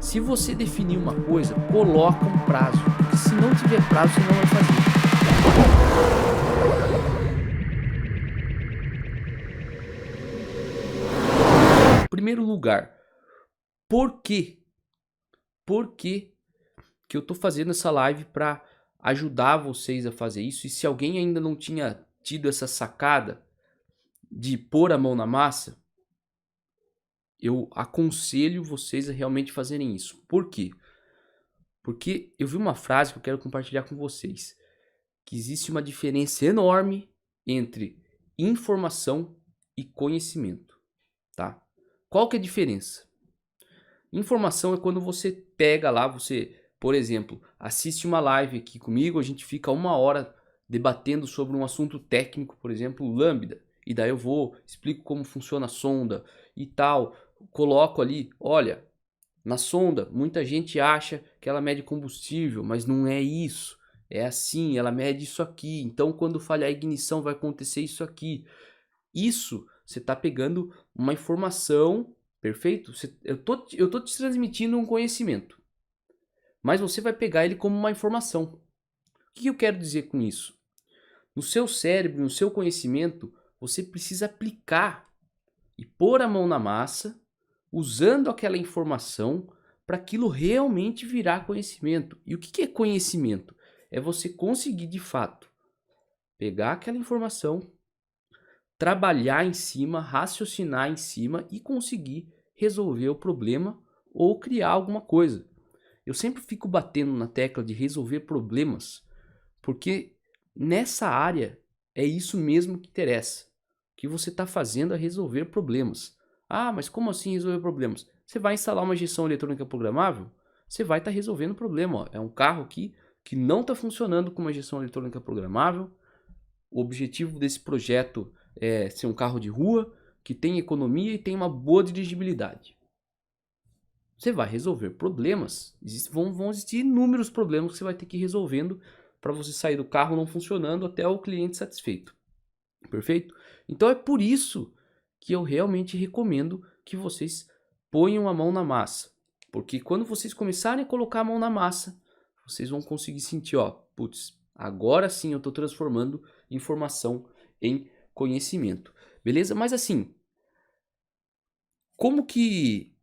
Se você definir uma coisa, coloca um prazo, porque se não tiver prazo, você não vai fazer. Em primeiro lugar, por quê? Por que que eu tô fazendo essa live para ajudar vocês a fazer isso? E se alguém ainda não tinha tido essa sacada de pôr a mão na massa, eu aconselho vocês a realmente fazerem isso. Por quê? Porque eu vi uma frase que eu quero compartilhar com vocês, que existe uma diferença enorme entre informação e conhecimento, tá? Qual que é a diferença? Informação é quando você pega lá, você, por exemplo, assiste uma live aqui comigo, a gente fica 1 hora debatendo sobre um assunto técnico, por exemplo, lambda, e daí eu vou, explico como funciona a sonda e tal, coloco ali, olha, na sonda, muita gente acha que ela mede combustível, mas não é isso. É assim, ela mede isso aqui. Então, quando falhar a ignição, vai acontecer isso aqui. Isso, você está pegando uma informação, perfeito? Eu tô te transmitindo um conhecimento, mas você vai pegar ele como uma informação. O que eu quero dizer com isso? No seu cérebro, no seu conhecimento, você precisa aplicar e pôr a mão na massa, usando aquela informação para aquilo realmente virar conhecimento. E o que é conhecimento? É você conseguir de fato pegar aquela informação, trabalhar em cima, raciocinar em cima e conseguir resolver o problema ou criar alguma coisa. Eu sempre fico batendo na tecla de resolver problemas, porque nessa área é isso mesmo que interessa. O que você está fazendo é resolver problemas. Ah, mas como assim resolver problemas? Você vai instalar uma injeção eletrônica programável? Você vai estar resolvendo o problema. Ó. É um carro aqui que não está funcionando com uma injeção eletrônica programável. O objetivo desse projeto é ser um carro de rua que tem economia e tem uma boa dirigibilidade. Você vai resolver problemas. Vão existir inúmeros problemas que você vai ter que ir resolvendo para você sair do carro não funcionando até o cliente satisfeito. Perfeito? Então é por isso que eu realmente recomendo que vocês ponham a mão na massa. Porque quando vocês começarem a colocar a mão na massa, vocês vão conseguir sentir, ó, putz, agora sim eu estou transformando informação em conhecimento. Beleza? Mas assim, como que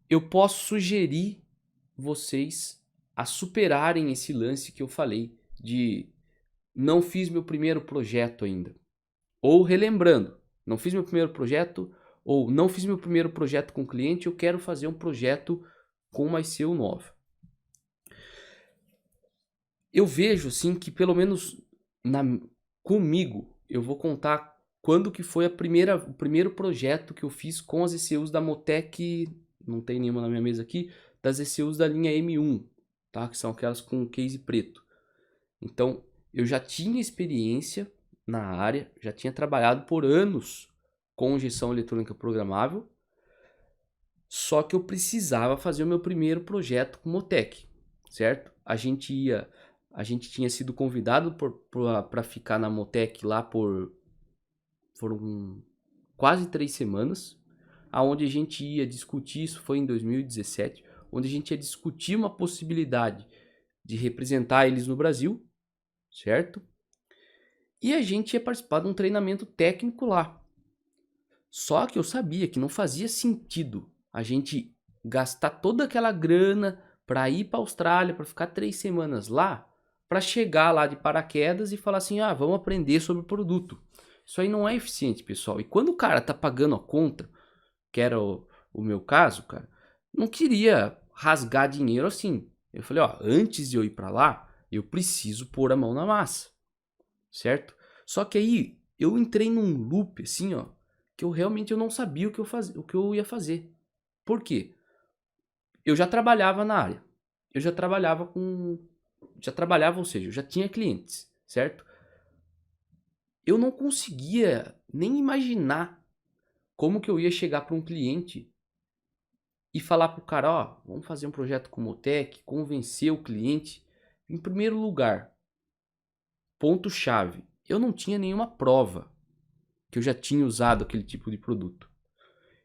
eu posso sugerir vocês a superarem esse lance que eu falei de não fiz meu primeiro projeto ainda? Ou relembrando, não fiz meu primeiro projeto, ou não fiz meu primeiro projeto com cliente, eu quero fazer um projeto com uma ICU nova. Eu vejo assim que pelo menos na, comigo, eu vou contar quando que foi o primeiro projeto que eu fiz com as ECUs da Motec, não tem nenhuma na minha mesa aqui, das ECUs da linha M1, tá? Que são aquelas com case preto. Então, eu já tinha experiência na área, já tinha trabalhado por anos com injeção eletrônica programável, só que eu precisava fazer o meu primeiro projeto com Motec, certo? A gente tinha sido convidado para ficar na Motec lá foram quase 3 semanas, aonde a gente ia discutir, isso foi em 2017, onde a gente ia discutir uma possibilidade de representar eles no Brasil, certo? E a gente ia participar de um treinamento técnico lá. Só que eu sabia que não fazia sentido a gente gastar toda aquela grana para ir para a Austrália, para ficar 3 semanas lá, para chegar lá de paraquedas e falar assim, ah, vamos aprender sobre o produto. Isso aí não é eficiente, pessoal. E quando o cara tá pagando a conta, que era o meu caso, cara, não queria rasgar dinheiro assim. Eu falei, ó, antes de eu ir para lá, eu preciso pôr a mão na massa, certo? Só que aí eu entrei num loop assim, ó, que eu não sabia o que eu ia fazer. Por quê? Eu já trabalhava na área. Eu já trabalhava, ou seja, eu já tinha clientes, certo? Eu não conseguia nem imaginar como que eu ia chegar para um cliente e falar pro cara, ó, vamos fazer um projeto com o Motec, convencer o cliente. Em primeiro lugar, ponto chave, eu não tinha nenhuma prova que eu já tinha usado aquele tipo de produto.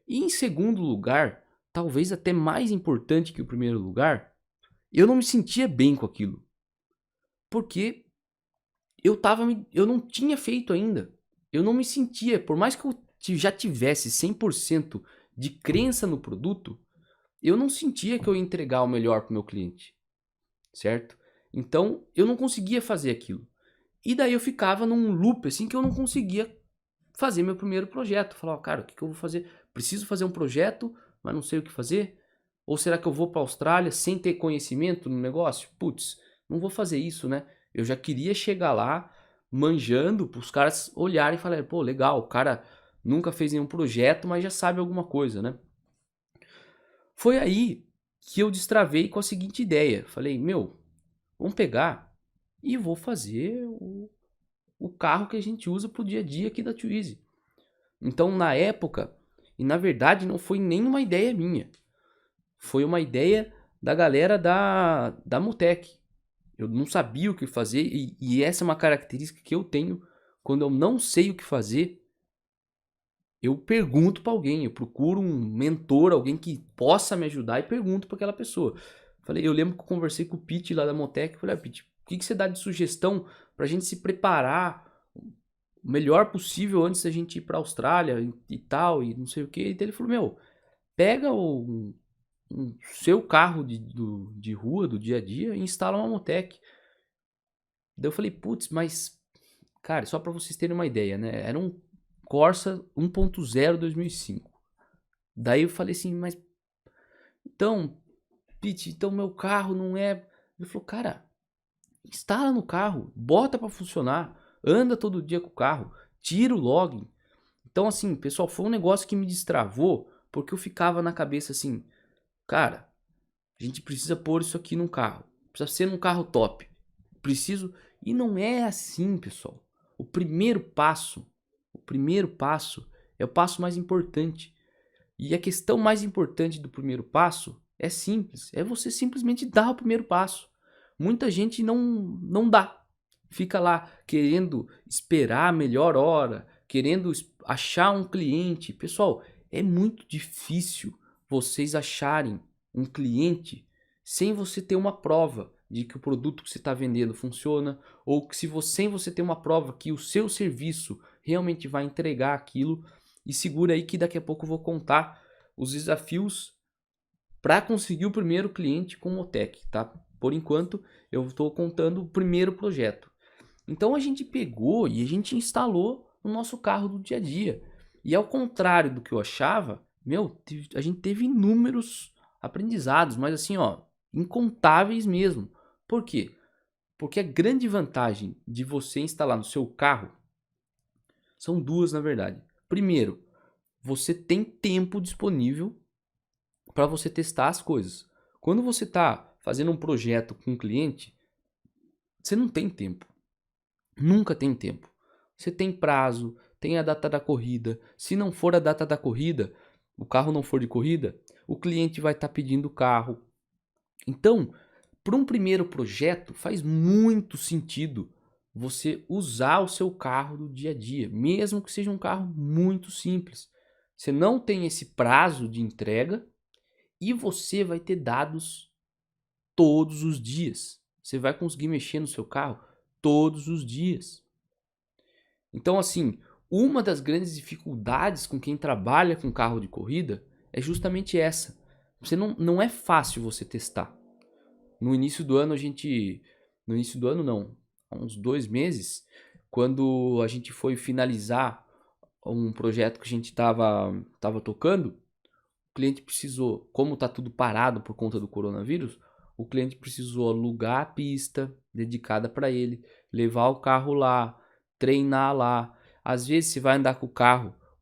E em segundo lugar, talvez até mais importante que o primeiro lugar, eu não me sentia bem com aquilo. Porque eu não tinha feito ainda. Eu não me sentia, por mais que eu já tivesse 100% de crença no produto, eu não sentia que eu ia entregar o melhor para o meu cliente, certo? Então, eu não conseguia fazer aquilo. E daí eu ficava num loop, assim, que eu não conseguia fazer meu primeiro projeto. Eu falava, cara, o que eu vou fazer? Preciso fazer um projeto, mas não sei o que fazer? Ou será que eu vou para a Austrália sem ter conhecimento no negócio? Putz, não vou fazer isso, né? Eu já queria chegar lá manjando para os caras olharem e falarem, pô, legal, o cara nunca fez nenhum projeto, mas já sabe alguma coisa, né? Foi aí que eu destravei com a seguinte ideia. Falei, meu, vamos pegar e vou fazer o carro que a gente usa pro dia a dia aqui da Twizy. Então, na época, e na verdade não foi nenhuma ideia minha, foi uma ideia da galera da Mutec. Eu não sabia o que fazer e essa é uma característica que eu tenho. Quando eu não sei o que fazer, eu pergunto para alguém, eu procuro um mentor, alguém que possa me ajudar e pergunto para aquela pessoa. Eu lembro que eu conversei com o Pete lá da Motec, falei, Pete, o que você dá de sugestão para a gente se preparar o melhor possível antes da gente ir para a Austrália e tal, e não sei o que. E ele falou, meu, pega um seu carro de rua, do dia a dia, e instala uma Motec. Daí eu falei, putz, mas, cara, só para vocês terem uma ideia, né? Era um Corsa 1.0 2005. Daí eu falei assim, mas, então, Pete, então meu carro não é... Ele falou, cara, instala no carro, bota para funcionar, anda todo dia com o carro, tira o login. Então, assim, pessoal, foi um negócio que me destravou, porque eu ficava na cabeça assim, cara, a gente precisa pôr isso aqui num carro, precisa ser num carro top, preciso... E não é assim, pessoal. O primeiro passo é o passo mais importante. E a questão mais importante do primeiro passo é simples, é você simplesmente dar o primeiro passo. Muita gente não dá. Fica lá querendo esperar a melhor hora, querendo achar um cliente. Pessoal, é muito difícil vocês acharem um cliente sem você ter uma prova de que o produto que você está vendendo funciona, ou que sem você ter uma prova que o seu serviço realmente vai entregar aquilo. E segura aí que daqui a pouco eu vou contar os desafios para conseguir o primeiro cliente com o Motec, tá? Por enquanto, eu estou contando o primeiro projeto. Então a gente pegou e a gente instalou no nosso carro do dia a dia. E ao contrário do que eu achava, meu, a gente teve inúmeros aprendizados, mas assim, ó, incontáveis mesmo. Por quê? Porque a grande vantagem de você instalar no seu carro são duas, na verdade. Primeiro, você tem tempo disponível para você testar as coisas. Quando você está fazendo um projeto com um cliente, você não tem tempo. Nunca tem tempo. Você tem prazo, tem a data da corrida. Se não for a data da corrida, o carro não for de corrida, o cliente vai estar pedindo o carro. Então, para um primeiro projeto, faz muito sentido você usar o seu carro do dia a dia, mesmo que seja um carro muito simples. Você não tem esse prazo de entrega e você vai ter dados todos os dias. Você vai conseguir mexer no seu carro todos os dias. Então, assim, uma das grandes dificuldades com quem trabalha com carro de corrida é justamente essa. Não é fácil você testar. No início do ano no início do ano não, há uns 2 meses, quando a gente foi finalizar um projeto que a gente tava tocando, o cliente precisou, como tá tudo parado por conta do coronavírus, o cliente precisou alugar a pista dedicada para ele, levar o carro lá, treinar lá. Às vezes você vai andar com o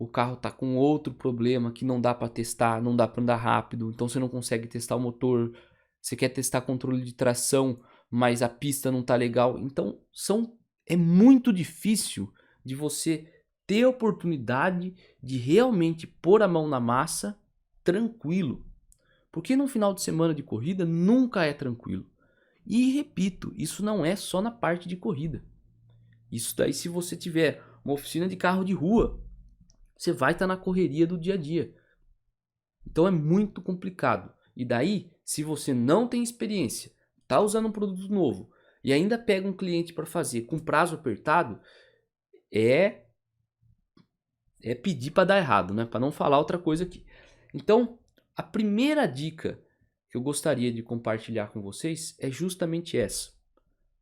carro tá com outro problema que não dá para testar, não dá para andar rápido, então você não consegue testar o motor. Você quer testar controle de tração, mas a pista não tá legal. Então é muito difícil de você ter a oportunidade de realmente pôr a mão na massa tranquilo. Porque no final de semana de corrida nunca é tranquilo. E repito, isso não é só na parte de corrida. Isso daí, se você tiver uma oficina de carro de rua, você vai estar na correria do dia a dia. Então é muito complicado. E daí, se você não tem experiência, tá usando um produto novo e ainda pega um cliente para fazer com prazo apertado, é pedir para dar errado, né? Para não falar outra coisa aqui. Então, a primeira dica que eu gostaria de compartilhar com vocês é justamente essa.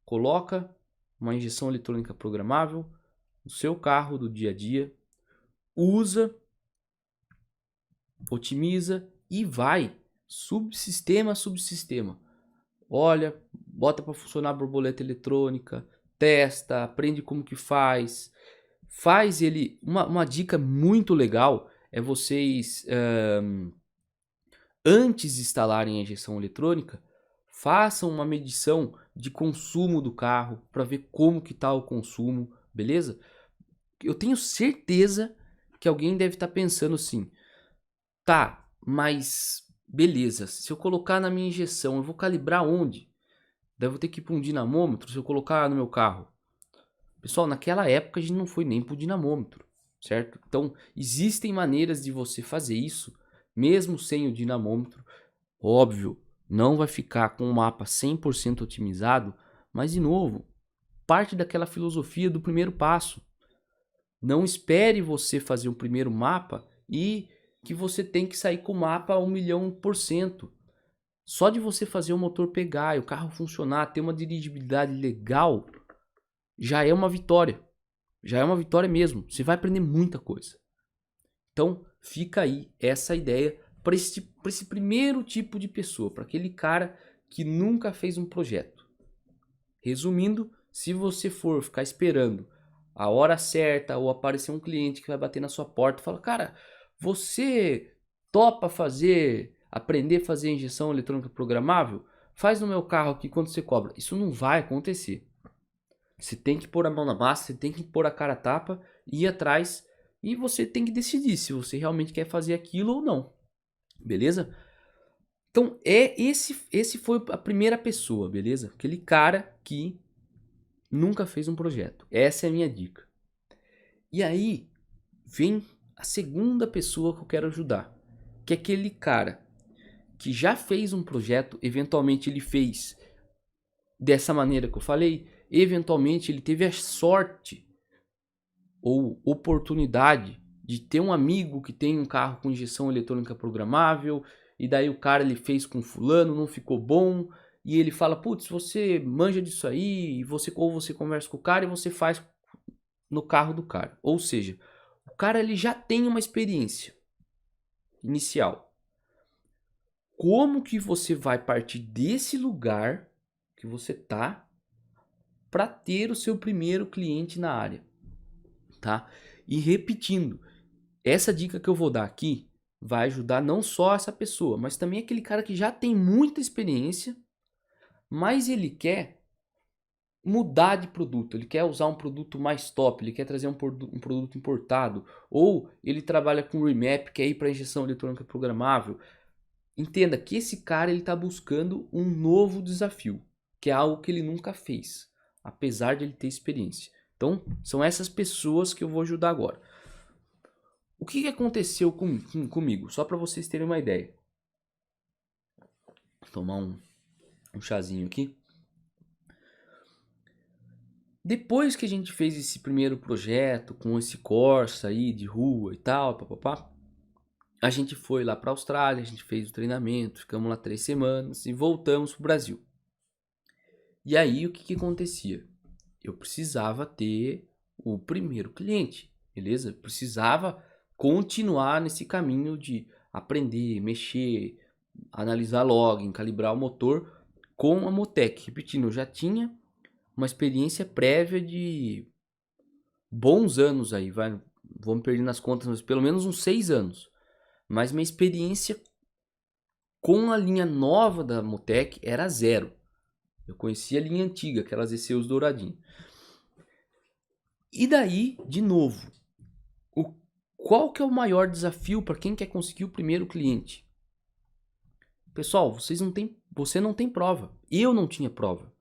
Coloca uma injeção eletrônica programável no seu carro do dia a dia, usa, otimiza e vai subsistema a subsistema. Olha, bota para funcionar a borboleta eletrônica, testa, aprende como que faz. Faz ele. Uma dica muito legal é vocês, antes de instalarem a injeção eletrônica, façam uma medição de consumo do carro para ver como que está o consumo, beleza? Eu tenho certeza que alguém deve estar pensando assim, tá, mas beleza, se eu colocar na minha injeção, eu vou calibrar onde? Devo ter que ir para um dinamômetro se eu colocar no meu carro. Pessoal, naquela época a gente não foi nem para o dinamômetro, certo? Então, existem maneiras de você fazer isso, mesmo sem o dinamômetro. Óbvio, não vai ficar com o mapa 100% otimizado, mas de novo, parte daquela filosofia do primeiro passo. Não espere você fazer o primeiro mapa e que você tem que sair com o mapa a 1.000.000%. Só de você fazer o motor pegar e o carro funcionar, ter uma dirigibilidade legal, já é uma vitória. Já é uma vitória mesmo. Você vai aprender muita coisa. Então, fica aí essa ideia para esse primeiro tipo de pessoa, para aquele cara que nunca fez um projeto. Resumindo, se você for ficar esperando a hora certa ou aparecer um cliente que vai bater na sua porta e fala, cara, você topa aprender a fazer injeção eletrônica programável? Faz no meu carro aqui quanto você cobra. Isso não vai acontecer. Você tem que pôr a mão na massa, você tem que pôr a cara a tapa, ir atrás e você tem que decidir se você realmente quer fazer aquilo ou não. Beleza? Então, esse foi a primeira pessoa, beleza? Aquele cara que nunca fez um projeto. Essa é a minha dica. E aí vem a segunda pessoa que eu quero ajudar, que é aquele cara que já fez um projeto, eventualmente ele fez dessa maneira que eu falei, eventualmente ele teve a sorte ou oportunidade de ter um amigo que tem um carro com injeção eletrônica programável, e daí o cara ele fez com fulano, não ficou bom, e ele fala, putz, você manja disso aí, ou você conversa com o cara e você faz no carro do cara. Ou seja, o cara ele já tem uma experiência inicial. Como que você vai partir desse lugar que você tá para ter o seu primeiro cliente na área, tá? E repetindo, essa dica que eu vou dar aqui vai ajudar não só essa pessoa, mas também aquele cara que já tem muita experiência, mas ele quer mudar de produto, ele quer usar um produto mais top, ele quer trazer um produto importado, ou ele trabalha com remap, quer ir para injeção eletrônica programável. Entenda que esse cara ele está buscando um novo desafio, que é algo que ele nunca fez, apesar de ele ter experiência. Então, são essas pessoas que eu vou ajudar agora. O que aconteceu comigo? Só para vocês terem uma ideia. Vou tomar um chazinho aqui. Depois que a gente fez esse primeiro projeto com esse Corsa aí de rua e tal, papapá, a gente foi lá para a Austrália, a gente fez o treinamento, ficamos lá 3 semanas e voltamos pro Brasil. E aí o que acontecia? Eu precisava ter o primeiro cliente, beleza? Eu precisava continuar nesse caminho de aprender, mexer, analisar login, calibrar o motor com a Motec. Repetindo, eu já tinha uma experiência prévia de bons anos aí, vou me perder nas contas, mas pelo menos uns 6 anos. Mas minha experiência com a linha nova da Motec era zero. Eu conhecia a linha antiga, aquelas ECUs douradinhas. E daí, de novo, qual que é o maior desafio para quem quer conseguir o primeiro cliente? Pessoal, você não tem prova. Eu não tinha prova.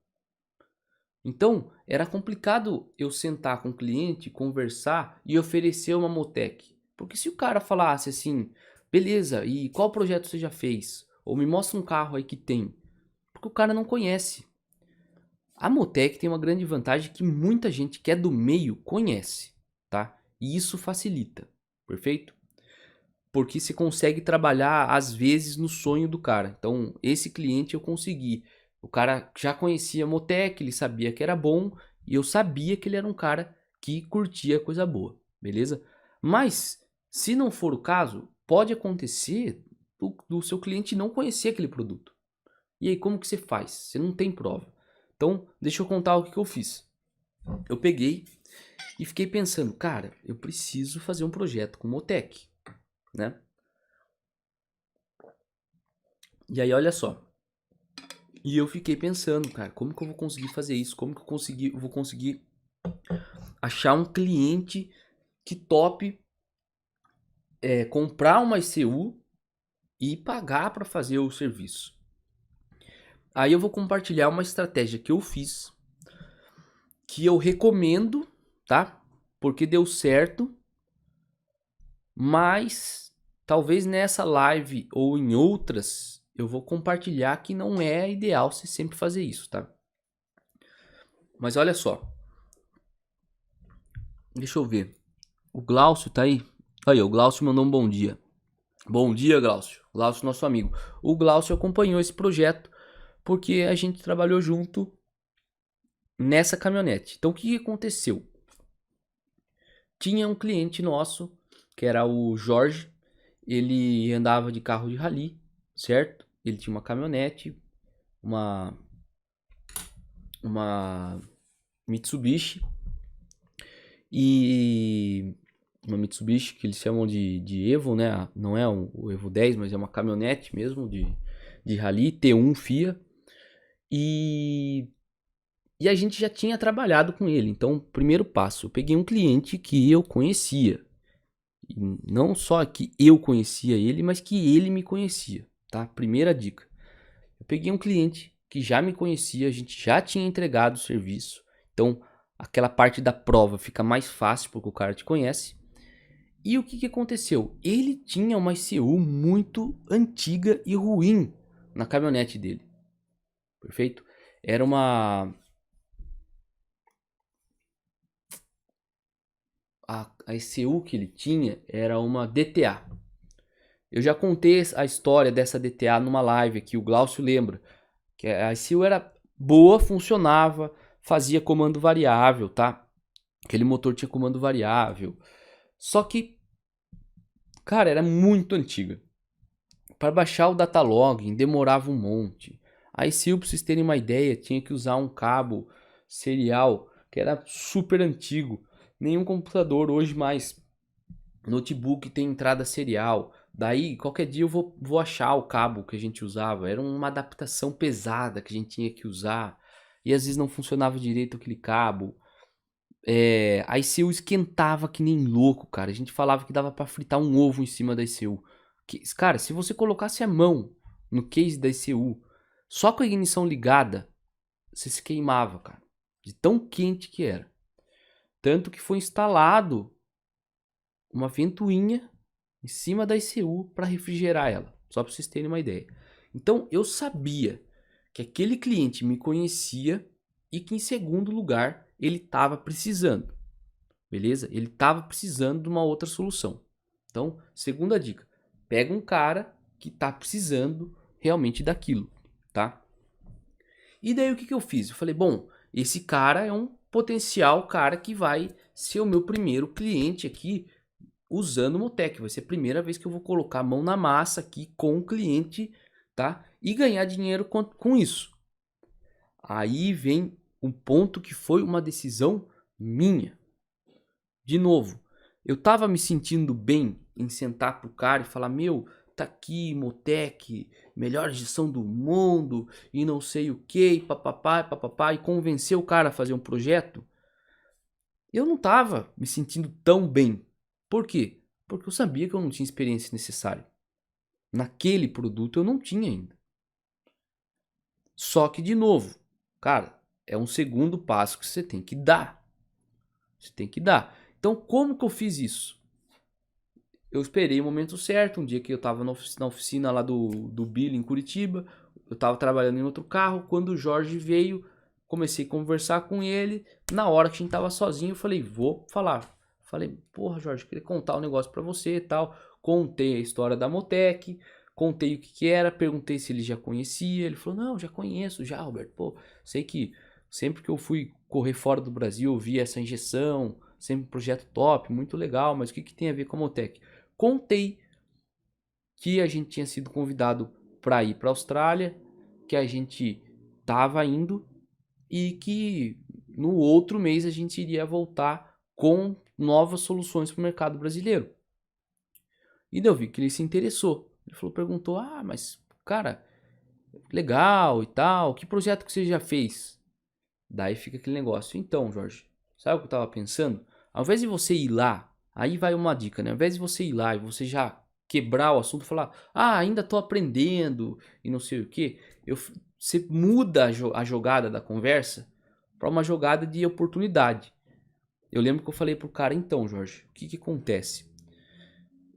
Então, era complicado eu sentar com o cliente, conversar e oferecer uma Motec. Porque se o cara falasse assim, Beleza, e qual projeto você já fez? Ou me mostra um carro aí que tem. Porque o cara não conhece. A Motec tem uma grande vantagem que muita gente que é do meio conhece, tá? E isso facilita, perfeito? Porque você consegue trabalhar às vezes no sonho do cara. Então, esse cliente eu consegui. O cara já conhecia a Motec, ele sabia que era bom e eu sabia que ele era um cara que curtia coisa boa, beleza? Mas, se não for o caso, pode acontecer do seu cliente não conhecer aquele produto. E aí, como que você faz? Você não tem prova. Então, deixa eu contar o que eu fiz. Eu peguei e fiquei pensando, cara, eu preciso fazer um projeto com Motec, né? E aí, olha só. E eu fiquei pensando, cara, como que eu vou conseguir fazer isso? Como que eu vou conseguir achar um cliente que tope comprar uma ICU e pagar para fazer o serviço? Aí eu vou compartilhar uma estratégia que eu fiz, que eu recomendo, tá? Porque deu certo, mas talvez nessa live ou em outras eu vou compartilhar que não é ideal você sempre fazer isso, tá? Mas olha só, deixa eu ver. O Glaucio tá aí? Aí, o Glaucio mandou um bom dia. Bom dia, Glaucio. Glaucio, nosso amigo. O Glaucio acompanhou esse projeto porque a gente trabalhou junto nessa caminhonete. Então, o que aconteceu? Tinha um cliente nosso, que era o Jorge. Ele andava de carro de rally, certo? Ele tinha uma caminhonete, uma Mitsubishi. E uma Mitsubishi que eles chamam de Evo, né? Não é o Evo 10, mas é uma caminhonete mesmo de rally, T1 FIA. E a gente já tinha trabalhado com ele. Então, primeiro passo, eu peguei um cliente que eu conhecia. E não só que eu conhecia ele, mas que ele me conhecia, tá? Primeira dica. Eu peguei um cliente que já me conhecia, a gente já tinha entregado o serviço. Então, aquela parte da prova fica mais fácil porque o cara te conhece. E o que aconteceu? Ele tinha uma ICU muito antiga e ruim na caminhonete dele. Perfeito? Era uma... A ICU que ele tinha era uma DTA. Eu já contei a história dessa DTA numa live aqui, o Glaucio lembra. Que a ICU era boa, funcionava, fazia comando variável, tá? Aquele motor tinha comando variável. Só que, cara, era muito antiga. Para baixar o datalog demorava um monte. A ICU, para vocês terem uma ideia, tinha que usar um cabo serial que era super antigo. Nenhum computador hoje mais notebook tem entrada serial. Daí, qualquer dia eu vou achar o cabo que a gente usava. Era uma adaptação pesada que a gente tinha que usar. E às vezes não funcionava direito aquele cabo. A ICU esquentava que nem louco, cara. A gente falava que dava pra fritar um ovo em cima da ICU. Cara, se você colocasse a mão no case da ICU, só com a ignição ligada, você se queimava, cara. De tão quente que era. Tanto que foi instalado uma ventoinha em cima da ICU para refrigerar ela. Só para vocês terem uma ideia. Então eu sabia que aquele cliente me conhecia e que em segundo lugar ele estava precisando. Beleza? Ele estava precisando de uma outra solução. Então, segunda dica. Pega um cara que está precisando realmente daquilo, tá? E daí o que eu fiz? Eu falei, bom, esse cara é um potencial cara que vai ser o meu primeiro cliente aqui usando o Motec. Vai ser a primeira vez que eu vou colocar a mão na massa aqui com o cliente, tá? E ganhar dinheiro com isso. Aí vem um ponto que foi uma decisão minha. De novo, eu tava me sentindo bem em sentar pro cara e falar, meu, tá aqui, Motec, melhor gestão do mundo, e não sei o que, papapá, e convencer o cara a fazer um projeto. Eu não tava me sentindo tão bem. Por quê? Porque eu sabia que eu não tinha experiência necessária. Naquele produto eu não tinha ainda. Só que, de novo, cara, é um segundo passo que você tem que dar. Você tem que dar. Então, como que eu fiz isso? eu esperei o momento certo, um dia que eu tava na oficina lá do Billy em Curitiba, eu tava trabalhando em outro carro, quando o Jorge veio, comecei a conversar com ele, na hora que a gente tava sozinho, eu falei, vou falar. Falei, porra, Jorge, eu queria contar um negócio pra você e tal. Contei a história da Motec, contei o que que era, perguntei se ele já conhecia, ele falou, não, já conheço, já, Roberto, pô, sei que sempre que eu fui correr fora do Brasil, eu vi essa injeção, sempre um projeto top, muito legal, mas o que que tem a ver com a Motec? Contei que a gente tinha sido convidado para ir para a Austrália, que a gente tava indo e que no outro mês a gente iria voltar com novas soluções para o mercado brasileiro. E daí eu vi que ele se interessou. Ele falou, perguntou: "Ah, mas cara, legal e tal, que projeto que você já fez?" Daí fica aquele negócio. Então, Jorge, sabe o que eu tava pensando? Ao invés de você ir lá, aí vai uma dica, né? Ao invés de você ir lá e você já quebrar o assunto, falar, ah, ainda tô aprendendo e não sei o que, você muda a jogada da conversa para uma jogada de oportunidade. Eu lembro que eu falei pro cara, então, Jorge, o que que acontece?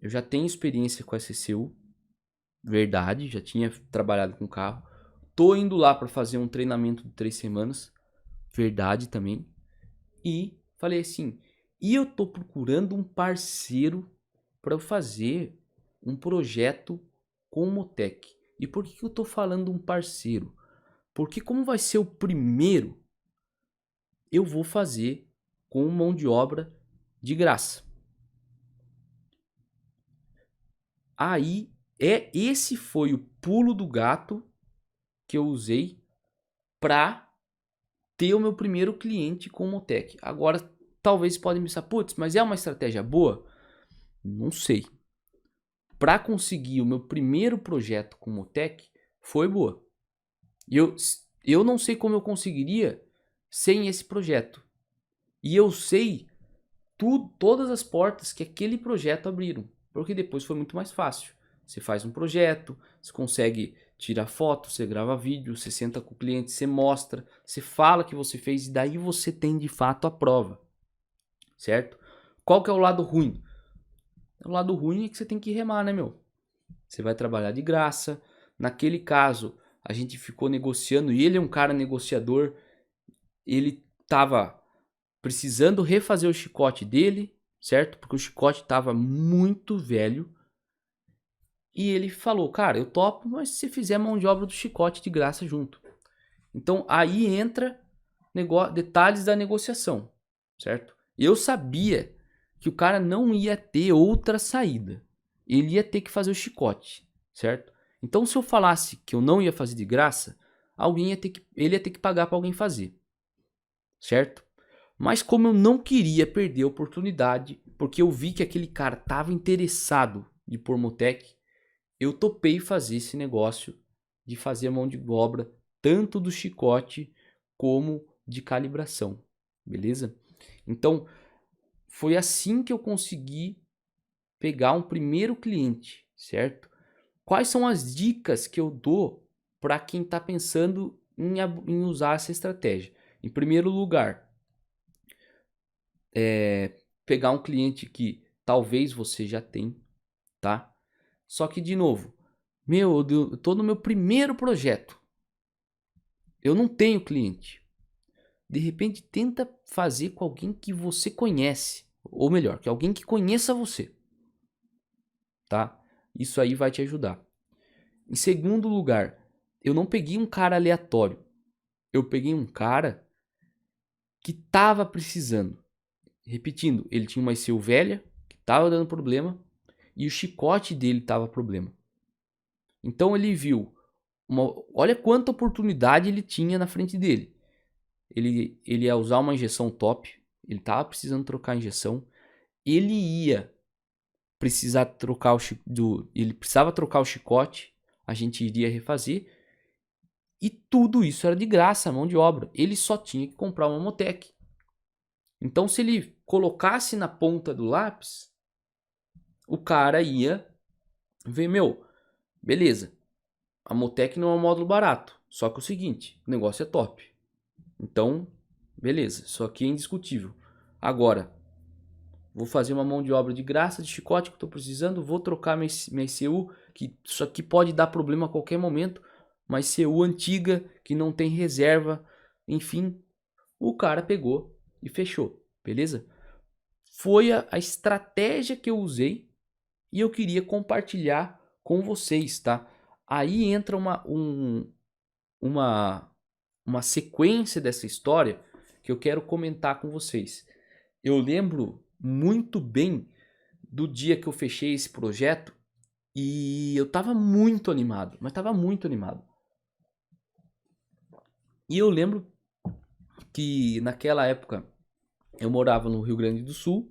Eu já tenho experiência com a SCU, verdade, já tinha trabalhado com carro. Tô indo lá para fazer um treinamento de 3 semanas, verdade também. E falei assim, e eu tô procurando um parceiro para eu fazer um projeto com o Motec. E por que eu tô falando um parceiro? Porque como vai ser o primeiro, eu vou fazer com mão de obra de graça. Aí esse foi o pulo do gato que eu usei para ter o meu primeiro cliente com o Motec. Agora talvez podem pensar, putz, mas é uma estratégia boa? Não sei. Para conseguir o meu primeiro projeto com o Motec foi boa. E eu não sei como eu conseguiria sem esse projeto. E eu sei todas as portas que aquele projeto abriram, porque depois foi muito mais fácil. Você faz um projeto, você consegue tirar foto, você grava vídeo, você senta com o cliente, você mostra, você fala que você fez e daí você tem de fato a prova, certo? Qual que é o lado ruim? O lado ruim é que você tem que remar, né, meu? Você vai trabalhar de graça. Naquele caso, a gente ficou negociando e ele é um cara negociador. Ele tava precisando refazer o chicote dele, certo? Porque o chicote tava muito velho. E ele falou, cara, eu topo, mas se fizer mão de obra do chicote de graça junto. Então aí entra detalhes da negociação, certo? Eu sabia que o cara não ia ter outra saída. Ele ia ter que fazer o chicote, certo? Então se eu falasse que eu não ia fazer de graça, ele ia ter que pagar para alguém fazer, certo? Mas como eu não queria perder a oportunidade, porque eu vi que aquele cara estava interessado de pôr Motec, eu topei fazer esse negócio de fazer a mão de obra tanto do chicote como de calibração, beleza? Então, foi assim que eu consegui pegar um primeiro cliente, certo? Quais são as dicas que eu dou para quem está pensando em usar essa estratégia? Em primeiro lugar, pegar um cliente que talvez você já tenha, tá? Só que, de novo, eu tô no meu primeiro projeto. Eu não tenho cliente. De repente, tenta fazer com alguém que você conhece. Ou melhor, que alguém que conheça você. Tá? Isso aí vai te ajudar. Em segundo lugar, eu não peguei um cara aleatório. Eu peguei um cara que tava precisando. Repetindo, ele tinha uma ICU velha, que tava dando problema, e o chicote dele tava problema. Então ele viu, olha quanta oportunidade ele tinha na frente dele. Ele ia usar uma injeção top, ele tava precisando trocar a injeção, ele ia precisar trocar ele precisava trocar o chicote, a gente iria refazer, e tudo isso era de graça, mão de obra. Ele só tinha que comprar uma Motec. Então, se ele colocasse na ponta do lápis, o cara ia ver, meu, beleza, a Motec não é um módulo barato, só que é o seguinte, o negócio é top. Então, beleza, isso aqui é indiscutível. Agora, vou fazer uma mão de obra de graça, de chicote que eu tô precisando, vou trocar minha ECU, que isso aqui pode dar problema a qualquer momento, uma ECU antiga, que não tem reserva, enfim, o cara pegou e fechou, beleza? Foi a estratégia que eu usei e eu queria compartilhar com vocês, tá? Aí entra uma, uma sequência dessa história que eu quero comentar com vocês. Eu lembro muito bem do dia que eu fechei esse projeto e eu tava muito animado, mas tava muito animado. E eu lembro que naquela época eu morava no Rio Grande do Sul,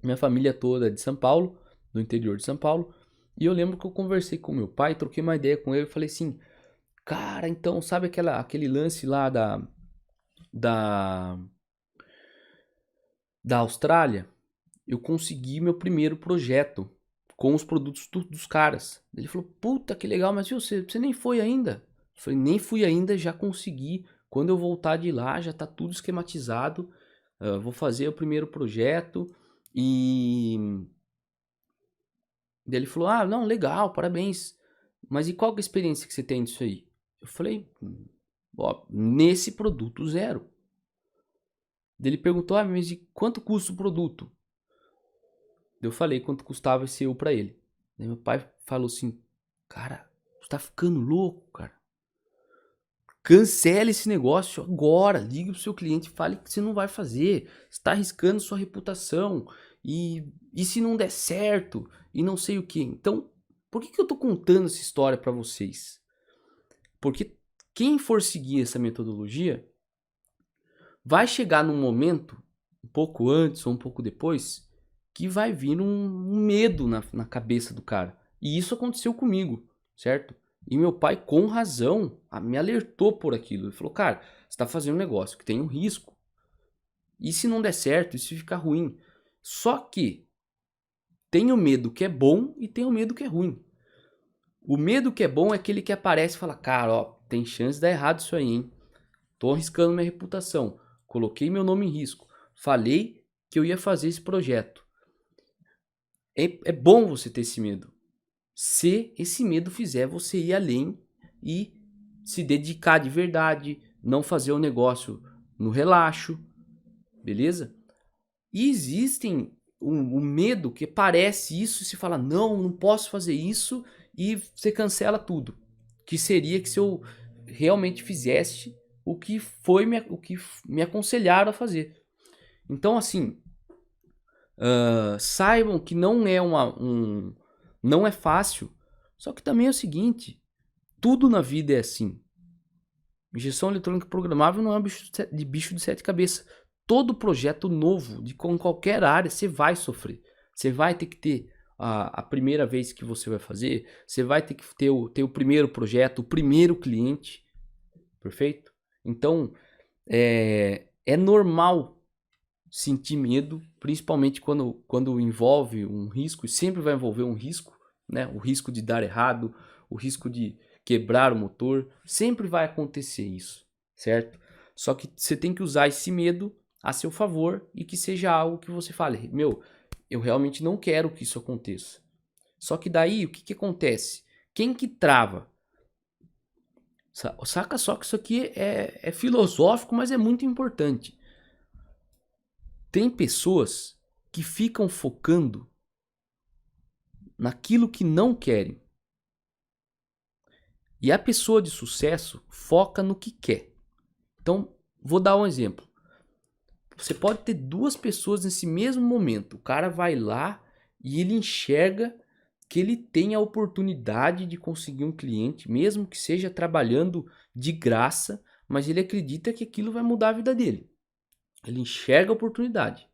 minha família toda é de São Paulo, do interior de São Paulo, e eu lembro que eu conversei com meu pai, troquei uma ideia com ele e falei assim, cara, então sabe aquele lance lá da, da Austrália? Eu consegui meu primeiro projeto com os produtos dos caras. Ele falou, puta que legal, mas viu, você nem foi ainda? Eu falei, nem fui ainda, já consegui. Quando eu voltar de lá, já tá tudo esquematizado. Vou fazer o primeiro projeto. E daí ele falou, ah, não, legal, parabéns. Mas e qual que é a experiência que você tem disso aí? Eu falei, ó, nesse produto zero. Daí ele perguntou, ah, mas e quanto custa o produto? Eu falei quanto custava esse eu pra ele. Daí meu pai falou assim, cara, você tá ficando louco, cara. Cancele esse negócio agora. Ligue pro seu cliente e fale que você não vai fazer. Você tá arriscando sua reputação. E se não der certo? E não sei o que. Então, por que eu tô contando essa história pra vocês? Porque quem for seguir essa metodologia vai chegar num momento, um pouco antes ou um pouco depois, que vai vir um medo na cabeça do cara. E isso aconteceu comigo, certo? E meu pai, com razão, me alertou por aquilo. Ele falou, cara, você está fazendo um negócio que tem um risco. E se não der certo, e se ficar ruim? Só que tem o medo que é bom e tem o medo que é ruim. O medo que é bom é aquele que aparece e fala, cara, ó, tem chance de dar errado isso aí, hein? Tô arriscando minha reputação. Coloquei meu nome em risco. Falei que eu ia fazer esse projeto. É bom você ter esse medo. Se esse medo fizer você ir além e se dedicar de verdade, não fazer o negócio no relaxo, beleza? E existem um medo que parece isso e se fala, não, não posso fazer isso e você cancela tudo. Que seria que se eu realmente fizesse o que me aconselharam a fazer. Então, assim, saibam que não é não é fácil. Só que também é o seguinte, tudo na vida é assim. Injeção eletrônica programável não é um bicho de sete cabeças. Todo projeto novo, com qualquer área, você vai sofrer. Você vai ter que ter a primeira vez que você vai fazer, você vai ter que ter o primeiro projeto, o primeiro cliente, perfeito? Então, é normal sentir medo, principalmente quando envolve um risco, e sempre vai envolver um risco, né? O risco de dar errado, o risco de quebrar o motor, sempre vai acontecer isso, certo? Só que você tem que usar esse medo a seu favor e que seja algo que você fale, meu, eu realmente não quero que isso aconteça. Só que daí, o que acontece? Quem que trava? Saca só que isso aqui é filosófico, mas é muito importante. Tem pessoas que ficam focando naquilo que não querem. E a pessoa de sucesso foca no que quer. Então, vou dar um exemplo. Você pode ter duas pessoas nesse mesmo momento. O cara vai lá e ele enxerga que ele tem a oportunidade de conseguir um cliente, mesmo que seja trabalhando de graça, mas ele acredita que aquilo vai mudar a vida dele. Ele enxerga a oportunidade.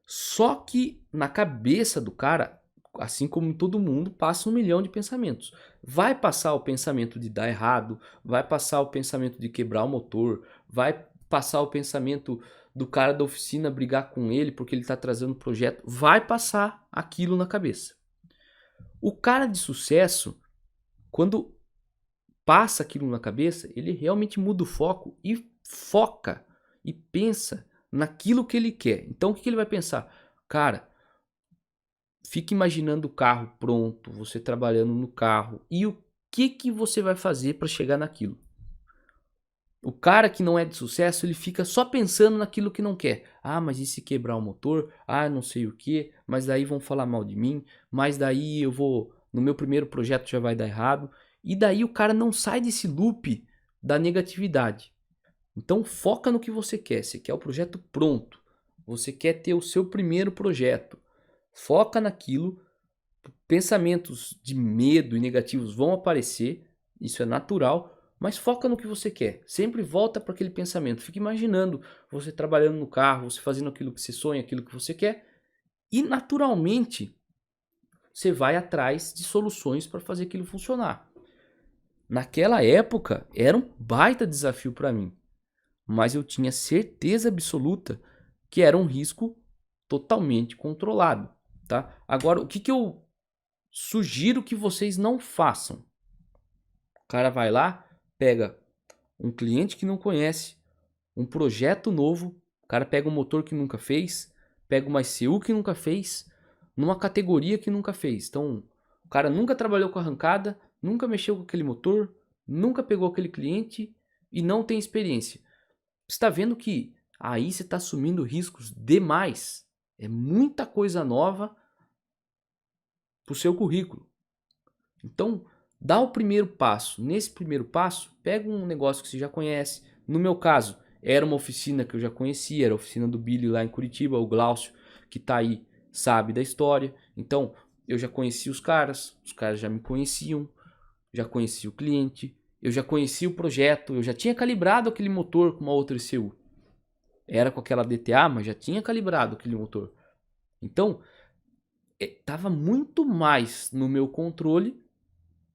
Só que na cabeça do cara, assim como em todo mundo, passa 1 milhão de pensamentos. Vai passar o pensamento de dar errado, vai passar o pensamento de quebrar o motor, vai passar o pensamento do cara da oficina brigar com ele porque ele está trazendo o projeto, vai passar aquilo na cabeça. O cara de sucesso, quando passa aquilo na cabeça, ele realmente muda o foco e foca e pensa naquilo que ele quer. Então o que ele vai pensar? Cara, fica imaginando o carro pronto, você trabalhando no carro e o que você vai fazer para chegar naquilo. O cara que não é de sucesso, ele fica só pensando naquilo que não quer. Ah, mas e se quebrar o motor? Ah, não sei o que, mas daí vão falar mal de mim, mas daí eu vou, no meu primeiro projeto já vai dar errado. E daí o cara não sai desse loop da negatividade. Então foca no que você quer. Você quer o projeto pronto. Você quer ter o seu primeiro projeto. Foca naquilo. Pensamentos de medo e negativos vão aparecer. Isso é natural. Mas foca no que você quer. Sempre volta para aquele pensamento. Fica imaginando você trabalhando no carro, você fazendo aquilo que você sonha, aquilo que você quer. E naturalmente você vai atrás de soluções para fazer aquilo funcionar. Naquela época era um baita desafio para mim. Mas eu tinha certeza absoluta que era um risco totalmente controlado, tá? Agora, o que eu sugiro que vocês não façam? O cara vai lá, pega um cliente que não conhece, um projeto novo, o cara pega um motor que nunca fez, pega uma ECU que nunca fez, numa categoria que nunca fez. Então, o cara nunca trabalhou com arrancada, nunca mexeu com aquele motor, nunca pegou aquele cliente e não tem experiência. Você está vendo que aí você está assumindo riscos demais. É muita coisa nova para o seu currículo. Então, dá o primeiro passo. Nesse primeiro passo, pega um negócio que você já conhece. No meu caso, era uma oficina que eu já conhecia, era a oficina do Billy lá em Curitiba, o Glaucio, que está aí, sabe da história. Então, eu já conhecia os caras já me conheciam, já conhecia o cliente, eu já conhecia o projeto, eu já tinha calibrado aquele motor com uma outra ECU. Era com aquela DTA, mas já tinha calibrado aquele motor. Então, estava muito mais no meu controle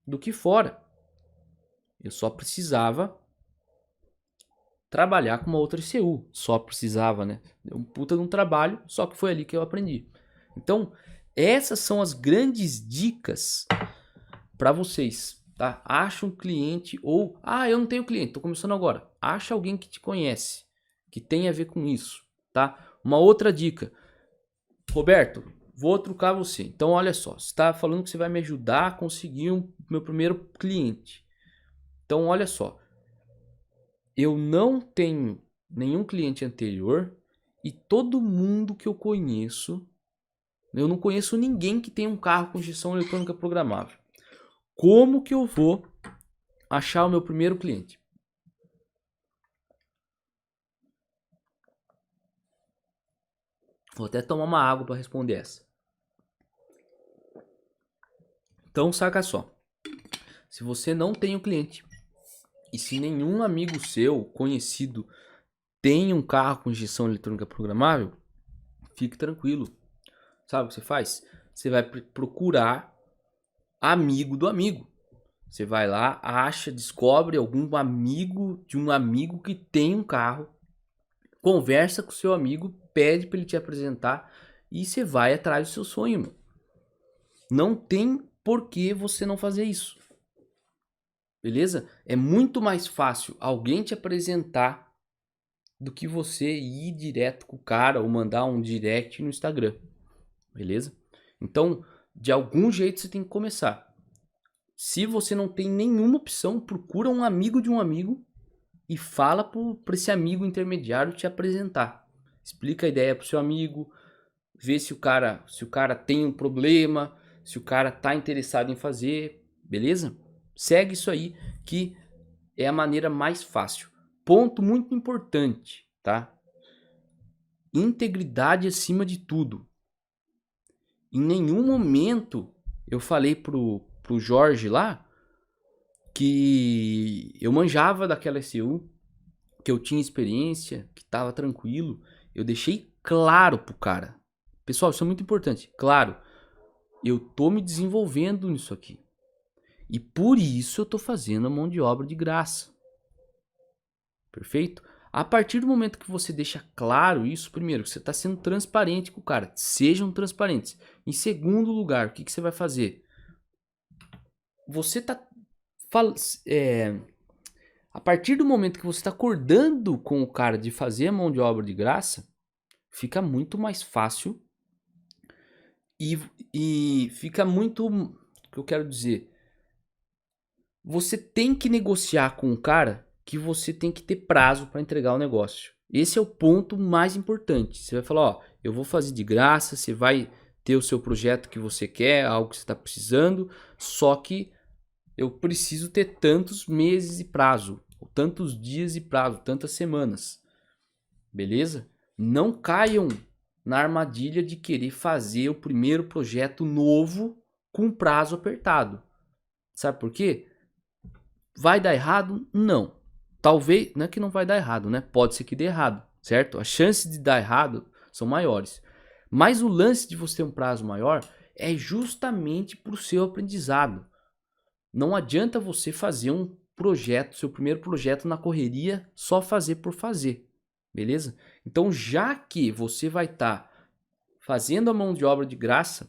do que fora. Eu só precisava trabalhar com uma outra ECU. Só precisava, né? Deu um puta de um trabalho, só que foi ali que eu aprendi. Então, essas são as grandes dicas para vocês, tá? Acha um cliente ou... Ah, eu não tenho cliente, tô começando agora. Acha alguém que te conhece, que tem a ver com isso, tá? Uma outra dica. Roberto, vou trucar você. Então, olha só. Você está falando que você vai me ajudar a conseguir meu primeiro cliente. Então, olha só. Eu não tenho nenhum cliente anterior e todo mundo que eu conheço, eu não conheço ninguém que tenha um carro com injeção eletrônica programável. Como que eu vou achar o meu primeiro cliente? Vou até tomar uma água para responder essa. Então, saca só. Se você não tem um cliente e se nenhum amigo seu, conhecido, tem um carro com injeção eletrônica programável, fique tranquilo. Sabe o que você faz? Você vai procurar amigo do amigo. Você vai lá, acha, descobre algum amigo de um amigo que tem um carro, conversa com o seu amigo, pede para ele te apresentar e você vai atrás do seu sonho, meu. Não tem por que você não fazer isso. Beleza? É muito mais fácil alguém te apresentar do que você ir direto com o cara ou mandar um direct no Instagram. Beleza? Então, de algum jeito você tem que começar. Se você não tem nenhuma opção, procura um amigo de um amigo e fala para esse amigo intermediário te apresentar. Explica a ideia pro seu amigo, vê se o cara tem um problema, se o cara tá interessado em fazer, beleza? Segue isso aí que é a maneira mais fácil. Ponto muito importante, tá? Integridade acima de tudo. Em nenhum momento eu falei pro Jorge lá que eu manjava daquela SU, que eu tinha experiência, que tava tranquilo. Eu deixei claro pro cara. Pessoal, isso é muito importante. Claro, eu tô me desenvolvendo nisso aqui. E por isso eu tô fazendo a mão de obra de graça. Perfeito? A partir do momento que você deixa claro isso, primeiro, você está sendo transparente com o cara. Sejam transparentes. Em segundo lugar, o que você vai fazer? Você está A partir do momento que você está acordando com o cara de fazer a mão de obra de graça, fica muito mais fácil e fica muito, o que eu quero dizer, você tem que negociar com o cara que você tem que ter prazo para entregar o negócio. Esse é o ponto mais importante. Você vai falar, ó, eu vou fazer de graça, você vai ter o seu projeto que você quer, algo que você está precisando, só que eu preciso ter tantos meses e prazo, ou tantos dias e prazo, tantas semanas. Beleza? Não caiam na armadilha de querer fazer o primeiro projeto novo com prazo apertado. Sabe por quê? Vai dar errado? Não. Talvez, não é que não vai dar errado, né? Pode ser que dê errado, certo? As chances de dar errado são maiores. Mas o lance de você ter um prazo maior é justamente para o seu aprendizado. Não adianta você fazer um projeto, seu primeiro projeto na correria, só fazer por fazer, beleza? Então, já que você vai estar fazendo a mão de obra de graça,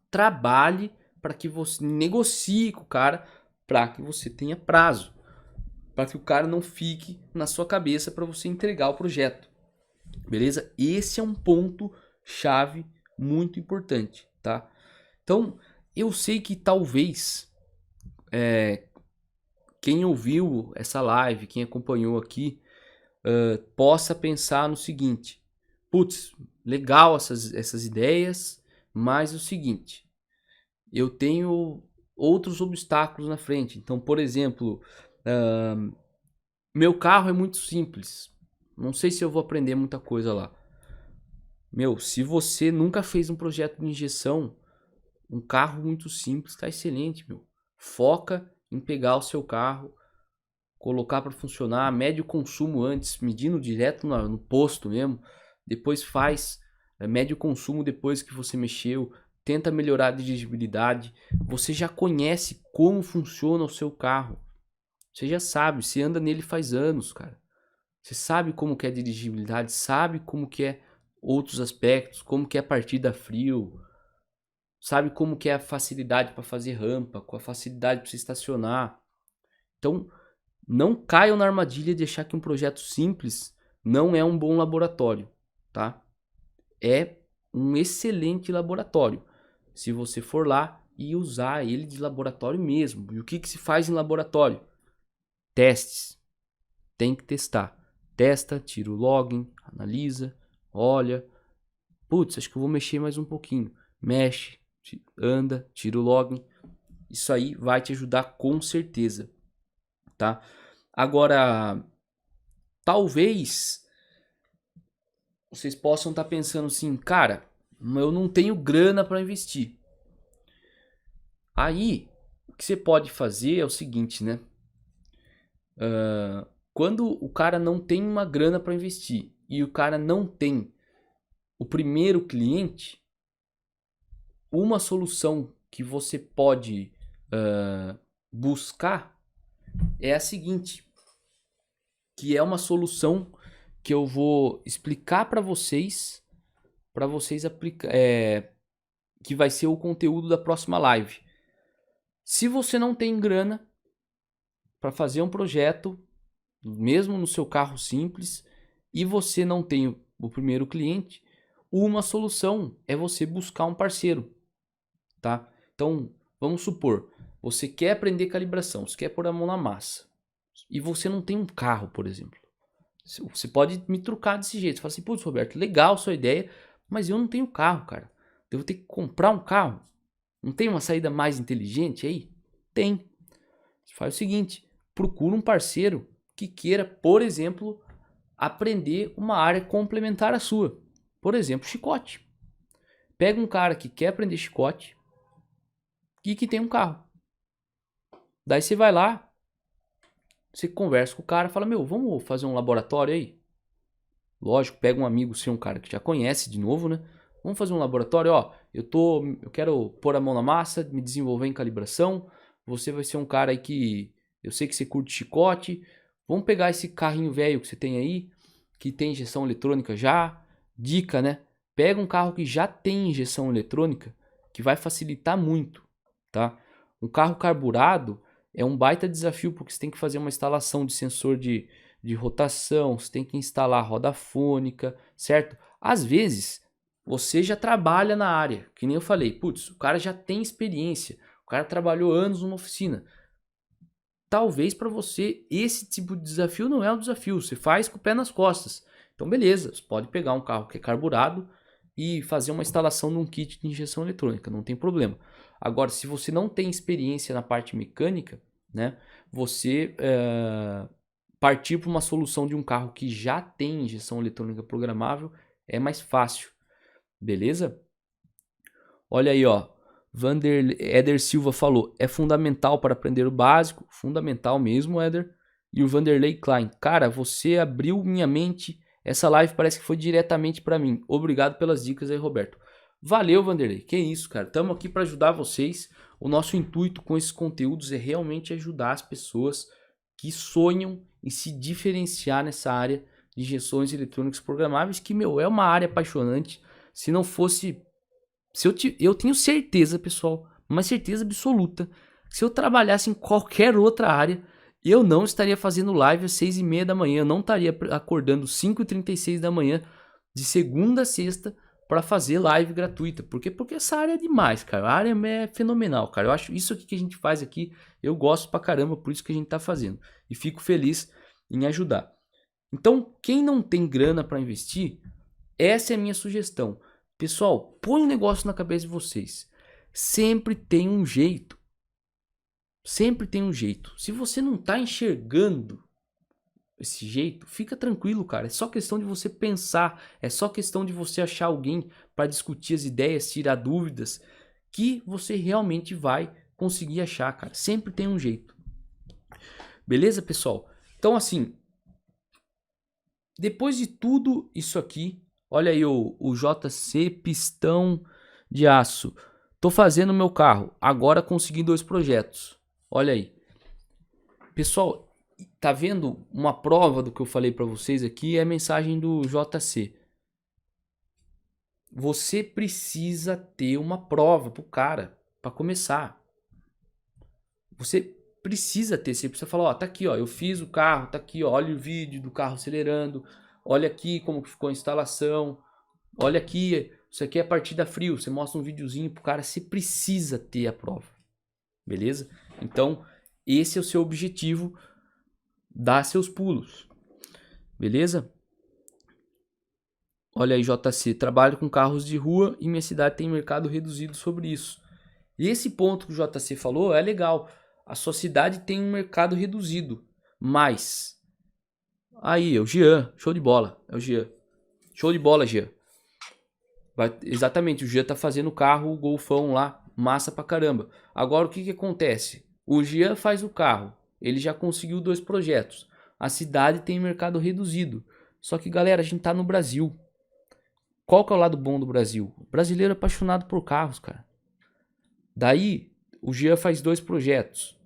trabalhe para que você negocie com o cara, para que você tenha prazo, para que o cara não fique na sua cabeça para você entregar o projeto, beleza? Esse é um ponto chave muito importante, tá? Então, eu sei que talvez quem ouviu essa live, quem acompanhou aqui, possa pensar no seguinte: putz, legal essas ideias, mas é o seguinte, eu tenho outros obstáculos na frente. Então, por exemplo, meu carro é muito simples, não sei se eu vou aprender muita coisa lá. Meu, se você nunca fez um projeto de injeção, um carro muito simples está excelente, meu. Foca em pegar o seu carro, colocar para funcionar, mede o consumo antes, medindo direto no posto mesmo, depois mede o consumo depois que você mexeu, tenta melhorar a dirigibilidade, você já conhece como funciona o seu carro, você já sabe, você anda nele faz anos, cara, você sabe como que é a dirigibilidade, sabe como que é outros aspectos, como que é a partida frio, sabe como que é a facilidade para fazer rampa, com a facilidade para você estacionar. Então, não caiam na armadilha de achar que um projeto simples não é um bom laboratório, tá? É um excelente laboratório, se você for lá e usar ele de laboratório mesmo. E o que se faz em laboratório? Testes. Tem que testar. Testa, tira o login, analisa, olha. Putz, acho que eu vou mexer mais um pouquinho. Mexe, anda, tira o login. Isso aí vai te ajudar com certeza, tá? Agora, talvez vocês possam estar pensando assim, cara, eu não tenho grana para investir. Aí, o que você pode fazer é o seguinte, né? Quando o cara não tem uma grana para investir e o cara não tem o primeiro cliente, uma solução que você pode buscar é a seguinte, que é uma solução que eu vou explicar para vocês aplicar, que vai ser o conteúdo da próxima live. Se você não tem grana para fazer um projeto, mesmo no seu carro simples, e você não tem o primeiro cliente, uma solução é você buscar um parceiro, tá? Então, vamos supor, você quer aprender calibração, você quer pôr a mão na massa, e você não tem um carro, por exemplo. Você pode me trucar desse jeito. Você fala assim, putz, Roberto, legal sua ideia, mas eu não tenho carro, cara. Eu vou ter que comprar um carro. Não tem uma saída mais inteligente aí? Tem. Você faz o seguinte, procura um parceiro que queira, por exemplo, aprender uma área complementar à sua. Por exemplo, chicote. Pega um cara que quer aprender chicote e que tem um carro. Daí você vai lá, você conversa com o cara, fala, meu, vamos fazer um laboratório aí? Lógico, pega um amigo seu, um cara que já conhece de novo, né? Vamos fazer um laboratório, ó. Eu quero pôr a mão na massa, me desenvolver em calibração. Você vai ser um cara aí que eu sei que você curte chicote. Vamos pegar esse carrinho velho que você tem aí, que tem injeção eletrônica já. Dica, né? Pega um carro que já tem injeção eletrônica, que vai facilitar muito, tá? Um carro carburado, é um baita desafio, porque você tem que fazer uma instalação de sensor de rotação, você tem que instalar roda fônica, certo? Às vezes, você já trabalha na área, que nem eu falei, putz, o cara já tem experiência, o cara trabalhou anos numa oficina. Talvez para você esse tipo de desafio não é um desafio, você faz com o pé nas costas. Então beleza, você pode pegar um carro que é carburado e fazer uma instalação de um kit de injeção eletrônica, não tem problema. Agora, se você não tem experiência na parte mecânica, né, você partir para uma solução de um carro que já tem injeção eletrônica programável é mais fácil, beleza? Olha aí, ó. Éder Silva falou, é fundamental para aprender o básico, fundamental mesmo, Éder. E o Vanderlei Klein, cara, você abriu minha mente, essa live parece que foi diretamente para mim. Obrigado pelas dicas aí, Roberto. Valeu, Vanderlei, que isso, cara, estamos aqui para ajudar vocês. O nosso intuito com esses conteúdos é realmente ajudar as pessoas que sonham em se diferenciar nessa área de injeções eletrônicas programáveis, que, meu, é uma área apaixonante. Se não fosse eu tenho certeza, pessoal, uma certeza absoluta, que se eu trabalhasse em qualquer outra área, eu não estaria fazendo live às 6h30 da manhã, eu não estaria acordando 5h36 da manhã, de segunda a sexta, para fazer live gratuita. Por quê? Porque essa área é demais, cara. A área é fenomenal, cara. Eu acho isso aqui que a gente faz aqui, eu gosto pra caramba, por isso que a gente tá fazendo. E fico feliz em ajudar. Então, quem não tem grana para investir, essa é a minha sugestão. Pessoal, põe um negócio na cabeça de vocês. Sempre tem um jeito. Sempre tem um jeito. Se você não tá enxergando esse jeito, fica tranquilo, cara. É só questão de você pensar. É só questão de você achar alguém para discutir as ideias, tirar dúvidas, que você realmente vai conseguir achar, cara. Sempre tem um jeito. Beleza, pessoal? Então, assim, depois de tudo isso aqui, olha aí o JC Pistão de Aço. Tô fazendo meu carro, agora consegui 2 projetos. Olha aí. Pessoal, tá vendo uma prova do que eu falei para vocês aqui? É a mensagem do JC. Você precisa ter uma prova pro cara, para começar. Você precisa ter, você precisa falar, ó, tá aqui, ó, eu fiz o carro, tá aqui, ó, olha o vídeo do carro acelerando, olha aqui como que ficou a instalação, olha aqui, isso aqui é partida frio, você mostra um videozinho pro cara, você precisa ter a prova, beleza? Então, esse é o seu objetivo, dá seus pulos, beleza? Olha aí, JC, trabalho com carros de rua e minha cidade tem mercado reduzido sobre isso. E esse ponto que o JC falou é legal. A sua cidade tem um mercado reduzido, mas aí, é o Jean, show de bola, é o Jean. Show de bola, Jean. Exatamente, o Jean tá fazendo o carro, o Golfão lá, massa pra caramba. Agora o que que acontece? O Jean faz o carro, ele já conseguiu 2 projetos. A cidade tem mercado reduzido. Só que, galera, a gente tá no Brasil. Qual que é o lado bom do Brasil? O brasileiro é apaixonado por carros, cara. Daí, o Jean faz 2 projetos.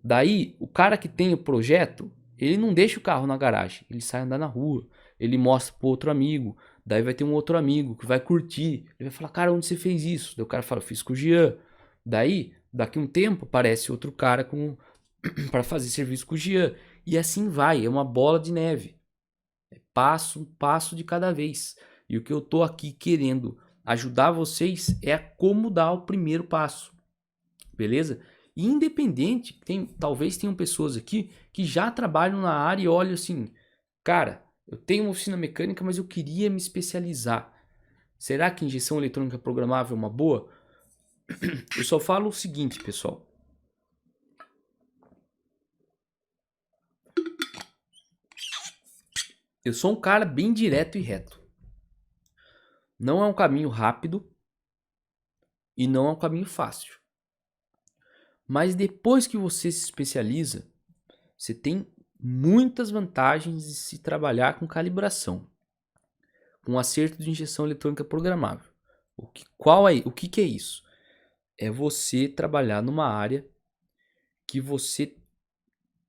Daí, o cara que tem o projeto, ele não deixa o carro na garagem. Ele sai andar na rua. Ele mostra pro outro amigo. Daí vai ter um outro amigo que vai curtir. Ele vai falar, cara, onde você fez isso? Daí o cara fala, eu fiz com o Jean. Daí, daqui um tempo, aparece outro cara para fazer serviço com o Jean. E assim vai, é uma bola de neve. É passo, passo de cada vez. E o que eu tô aqui querendo ajudar vocês é a como dar o primeiro passo. Beleza? Independente, talvez tenham pessoas aqui que já trabalham na área e olham assim, cara, eu tenho uma oficina mecânica, mas eu queria me especializar. Será que injeção eletrônica programável é uma boa? Eu só falo o seguinte, pessoal. Eu sou um cara bem direto e reto. Não é um caminho rápido e não é um caminho fácil. Mas depois que você se especializa, você tem muitas vantagens de se trabalhar com calibração, com acerto de injeção eletrônica programável. O que é isso? É você trabalhar numa área que você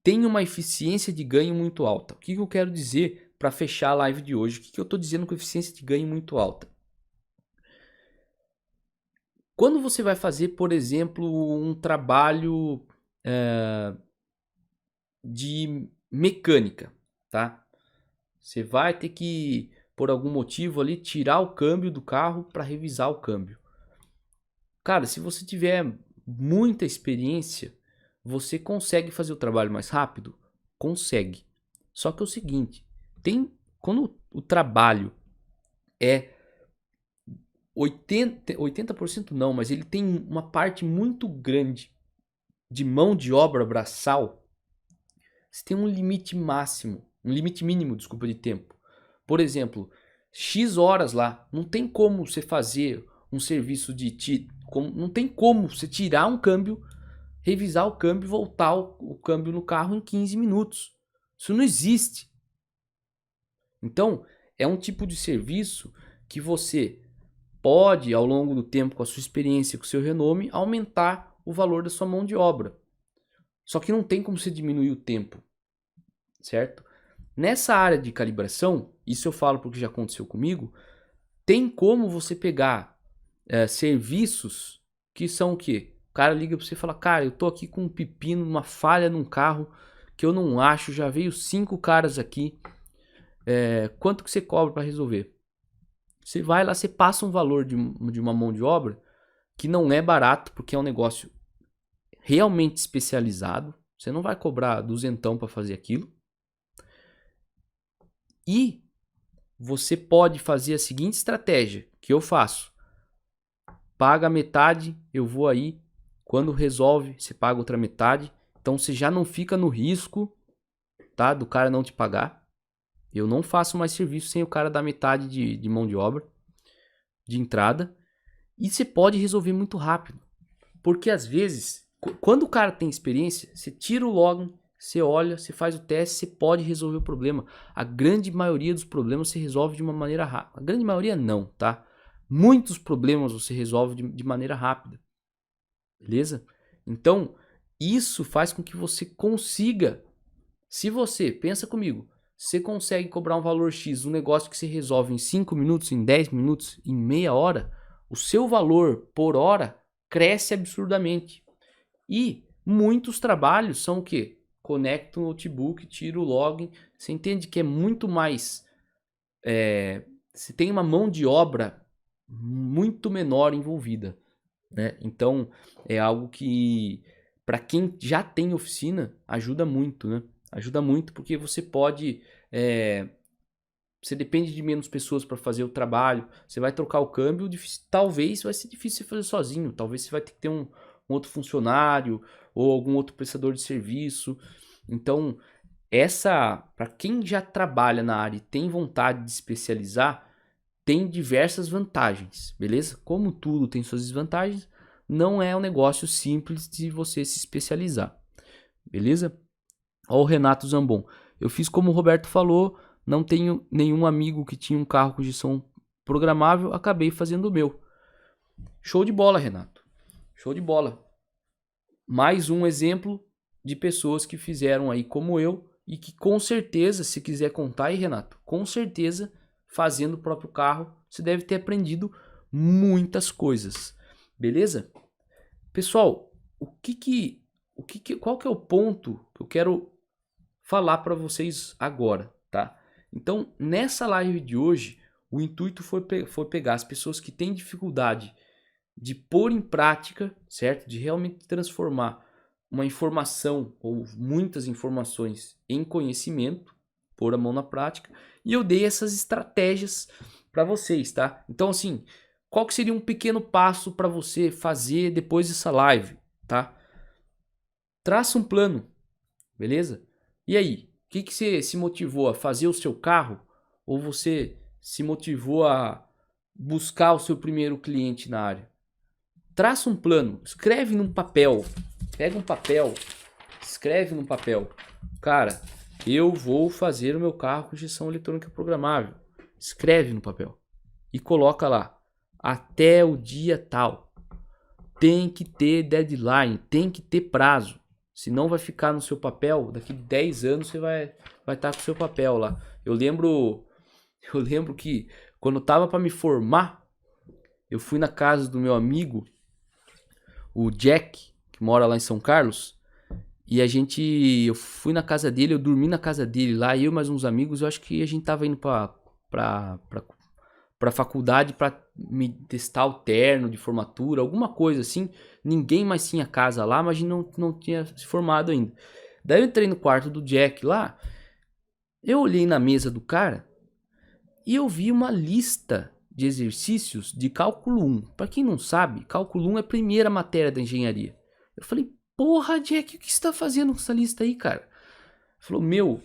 tem uma eficiência de ganho muito alta. O que eu quero dizer para fechar a live de hoje? O que eu estou dizendo com eficiência de ganho muito alta? Quando você vai fazer, por exemplo, um trabalho de mecânica, tá? Você vai ter que, por algum motivo ali, tirar o câmbio do carro para revisar o câmbio. Cara, se você tiver muita experiência, você consegue fazer o trabalho mais rápido? Consegue. Só que é o seguinte, quando o trabalho é 80% não, mas ele tem uma parte muito grande de mão de obra braçal, você tem um limite máximo, um limite mínimo, desculpa, de tempo. Por exemplo, X horas lá, não tem como você fazer um serviço não tem como você tirar um câmbio, revisar o câmbio e voltar o câmbio no carro em 15 minutos. Isso não existe. Então, é um tipo de serviço que você pode, ao longo do tempo, com a sua experiência, com o seu renome, aumentar o valor da sua mão de obra. Só que não tem como você diminuir o tempo, certo? Nessa área de calibração, isso eu falo porque já aconteceu comigo, tem como você pegar serviços que são o quê? O cara liga para você e fala, cara, eu tô aqui com um pepino, uma falha num carro que eu não acho, já veio 5 caras aqui, quanto que você cobra para resolver? Você vai lá, você passa um valor de uma mão de obra que não é barato, porque é um negócio realmente especializado. Você não vai cobrar duzentão para fazer aquilo. E você pode fazer a seguinte estratégia que eu faço. Paga metade, eu vou aí. Quando resolve, você paga outra metade. Então você já não fica no risco, tá, do cara não te pagar. Eu não faço mais serviço sem o cara dar metade de mão de obra, de entrada. E você pode resolver muito rápido. Porque às vezes, quando o cara tem experiência, você tira o login, você olha, você faz o teste, você pode resolver o problema. A grande maioria dos problemas você resolve de uma maneira rápida. A grande maioria não, tá? Muitos problemas você resolve de maneira rápida. Beleza? Então, isso faz com que você consiga. Se você, pensa comigo, você consegue cobrar um valor X, um negócio que você resolve em 5 minutos, em 10 minutos, em meia hora, o seu valor por hora cresce absurdamente. E muitos trabalhos são o quê? Conecta o notebook, tira o login. Você entende que é muito mais. Você tem uma mão de obra muito menor envolvida, né? Então é algo que, para quem já tem oficina, ajuda muito, né? Ajuda muito porque você pode. Você depende de menos pessoas para fazer o trabalho. Você vai trocar o câmbio, talvez vai ser difícil você fazer sozinho. Talvez você vai ter que ter um outro funcionário ou algum outro prestador de serviço. Então, para quem já trabalha na área e tem vontade de especializar, tem diversas vantagens, beleza? Como tudo tem suas desvantagens, não é um negócio simples de você se especializar, beleza? Ó o Renato Zambon. Eu fiz como o Roberto falou, não tenho nenhum amigo que tinha um carro com injeção programável, acabei fazendo o meu. Show de bola, Renato. Show de bola. Mais um exemplo de pessoas que fizeram aí como eu e que com certeza, se quiser contar aí, Renato, com certeza, fazendo o próprio carro, você deve ter aprendido muitas coisas. Beleza? Pessoal, qual que é o ponto que eu quero falar para vocês agora, tá? Então, nessa live de hoje, o intuito foi pegar as pessoas que têm dificuldade de pôr em prática, certo? De realmente transformar uma informação ou muitas informações em conhecimento, pôr a mão na prática, e eu dei essas estratégias para vocês, tá? Então, assim, qual que seria um pequeno passo para você fazer depois dessa live, tá? Traça um plano, beleza? E aí, o que você se motivou a fazer o seu carro? Ou você se motivou a buscar o seu primeiro cliente na área? Traça um plano, escreve num papel, pega um papel, escreve num papel. Cara, eu vou fazer o meu carro com injeção eletrônica programável. Escreve no papel e coloca lá, até o dia tal. Tem que ter deadline, tem que ter prazo. Senão vai ficar no seu papel, daqui 10 anos você vai estar com o seu papel lá. Eu lembro que quando eu tava para me formar, eu fui na casa do meu amigo, o Jack, que mora lá em São Carlos, E eu fui na casa dele, eu dormi na casa dele lá, eu e mais uns amigos, eu acho que a gente tava indo pra faculdade pra me testar o terno de formatura, alguma coisa assim. Ninguém mais tinha casa lá, mas a gente não tinha se formado ainda. Daí eu entrei no quarto do Jack lá, eu olhei na mesa do cara e eu vi uma lista de exercícios de cálculo 1. Pra quem não sabe, cálculo 1 é a primeira matéria da engenharia. Eu falei, porra, Jack, o que você tá fazendo com essa lista aí, cara? Ele falou, meu,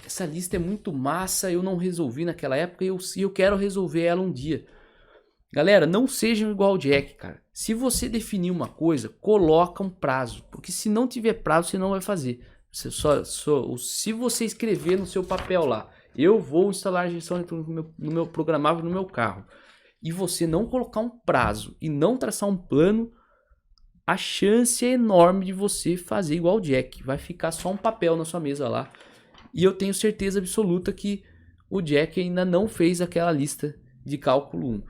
essa lista é muito massa, eu não resolvi naquela época e eu quero resolver ela um dia. Galera, não sejam igual ao Jack, cara. Se você definir uma coisa, coloca um prazo. Porque se não tiver prazo, você não vai fazer. Se você escrever no seu papel lá, eu vou instalar a gestão eletrônica no meu programável no meu carro, e você não colocar um prazo e não traçar um plano, a chance é enorme de você fazer igual o Jack. Vai ficar só um papel na sua mesa lá. E eu tenho certeza absoluta que o Jack ainda não fez aquela lista de cálculo 1.